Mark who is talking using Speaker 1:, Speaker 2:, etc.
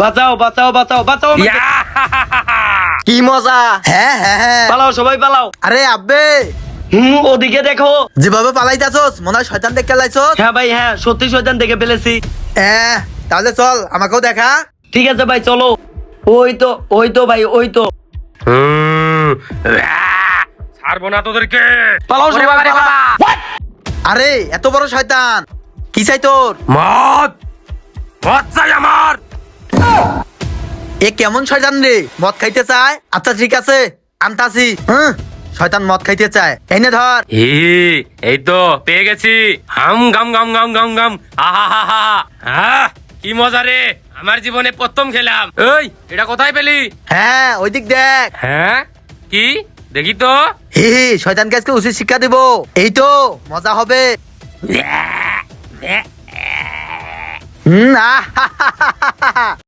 Speaker 1: বাঁচাও বাঁচাও বাঁচাও বাঁচাও আমাকে।
Speaker 2: কি মজা। হ্যাঁ হ্যাঁ হ্যাঁ।
Speaker 1: পালাও সবাই পালাও।
Speaker 2: আরে আব্বে,
Speaker 1: ওদিকে দেখো।
Speaker 2: যেভাবে পালাইতাছস মনে হয় শয়তান দেখে লাইছস।
Speaker 1: হ্যাঁ ভাই হ্যাঁ, সত্যি শয়তান দেখে ফেলেছি।
Speaker 2: তাহলে চল আমাকেও দেখা।
Speaker 1: ঠিক আছে ভাই চলো। ওই তো ভাই ওই তো।
Speaker 3: ছাড়বো না তোদেরকে।
Speaker 1: পালাও
Speaker 3: ওরে
Speaker 1: সবাই
Speaker 3: বাবা রে
Speaker 1: পালাও।
Speaker 3: বাবা।
Speaker 2: আরে এত বড় শয়তান, কি চাই তোর?
Speaker 3: মদ মদ চাই আমার।
Speaker 2: এ কেমন শয়তান রে, মদ খাইতে চায়? আচ্ছা ঠিক আছে, আনতাছি। শয়তান মদ খাইতে চায়, এনে ধর।
Speaker 3: এই তো পেয়ে গেছি। হাম গাম গাম গাম গাম গাম। আহা হা হা হা। কি মজা রে, আমার জীবনে প্রথম খেলাম। এই এটা কোথায় পেলি?
Speaker 2: হ্যাঁ ওই দিক দেখ।
Speaker 3: হ্যাঁ কি দেখি তো।
Speaker 2: হি হি, শয়তানকে আজকে উচিত শিক্ষা দিব। এই তো মজা হবে। আহ